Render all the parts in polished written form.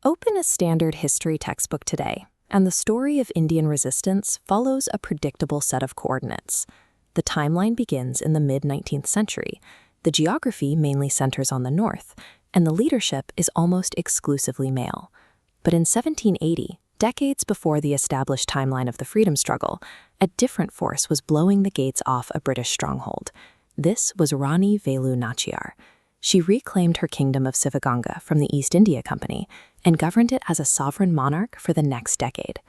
Open a standard history textbook today, and the story of Indian resistance follows a predictable set of coordinates. The timeline begins in the mid-19th century. The geography mainly centers on the north, and the leadership is almost exclusively male. But in 1780, decades before the established timeline of the freedom struggle, a different force was blowing the gates off a British stronghold. This was Rani Velu Nachiyar. She reclaimed her kingdom of Sivaganga from the East India Company and governed it as a sovereign monarch for the next decade.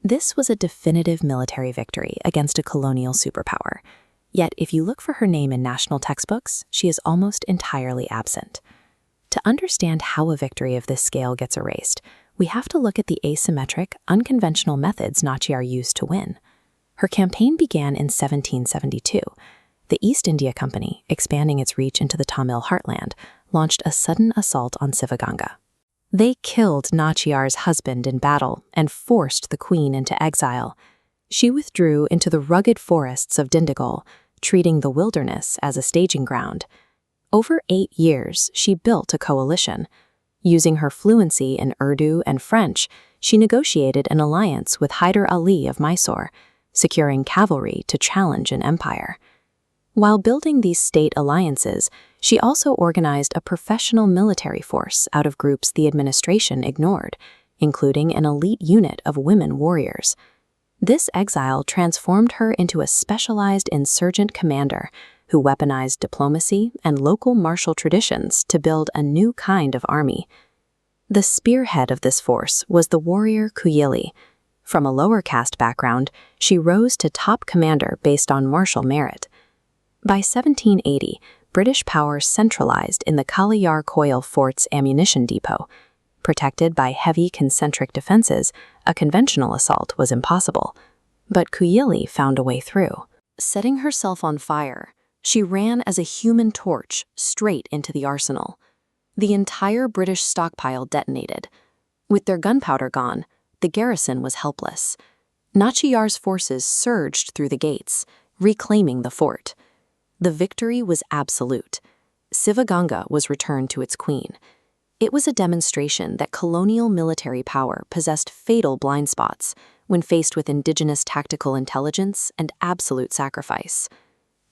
This was a definitive military victory against a colonial superpower. Yet, if you look for her name in national textbooks, she is almost entirely absent. To understand how a victory of this scale gets erased, we have to look at the asymmetric, unconventional methods Nachiyar used to win. Her campaign began in 1772. The East India Company, expanding its reach into the Tamil heartland, launched a sudden assault on Sivaganga. They killed Nachiyar's husband in battle and forced the queen into exile. She withdrew into the rugged forests of Dindigul, treating the wilderness as a staging ground. Over 8 years, she built a coalition. Using her fluency in Urdu and French, she negotiated an alliance with Hyder Ali of Mysore, securing cavalry to challenge an empire. While building these state alliances, she also organized a professional military force out of groups the administration ignored, including an elite unit of women warriors. This exile transformed her into a specialized insurgent commander who weaponized diplomacy and local martial traditions to build a new kind of army. The spearhead of this force was the warrior Kuyili. From a lower caste background, she rose to top commander based on martial merit. By 1780, British power centralized in the Kaliyar Coil Fort's ammunition depot. Protected by heavy concentric defenses, a conventional assault was impossible. But Kuyili found a way through. Setting herself on fire, she ran as a human torch straight into the arsenal. The entire British stockpile detonated. With their gunpowder gone, the garrison was helpless. Nachiyar's forces surged through the gates, reclaiming the fort. The victory was absolute. Sivaganga was returned to its queen. It was a demonstration that colonial military power possessed fatal blind spots when faced with indigenous tactical intelligence and absolute sacrifice.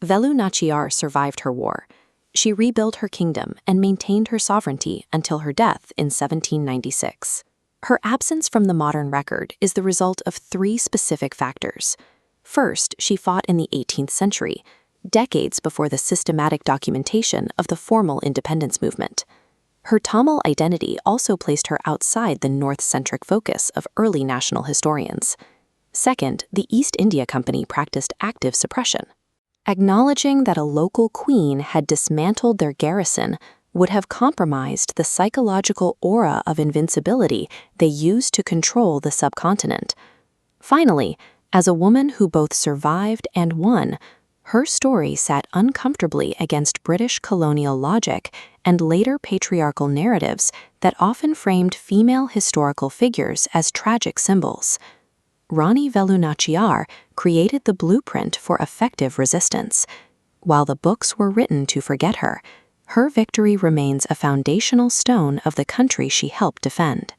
Velu Nachiyar survived her war. She rebuilt her kingdom and maintained her sovereignty until her death in 1796. Her absence from the modern record is the result of 3 specific factors. First, she fought in the 18th century, decades before the systematic documentation of the formal independence movement. Her Tamil identity also placed her outside the North-centric focus of early national historians. Second, the East India Company practiced active suppression. Acknowledging that a local queen had dismantled their garrison would have compromised the psychological aura of invincibility they used to control the subcontinent. Finally, as a woman who both survived and won, her story sat uncomfortably against British colonial logic and later patriarchal narratives that often framed female historical figures as tragic symbols. Rani Velu Nachiyar created the blueprint for effective resistance. While the books were written to forget her, her victory remains a foundational stone of the country she helped defend.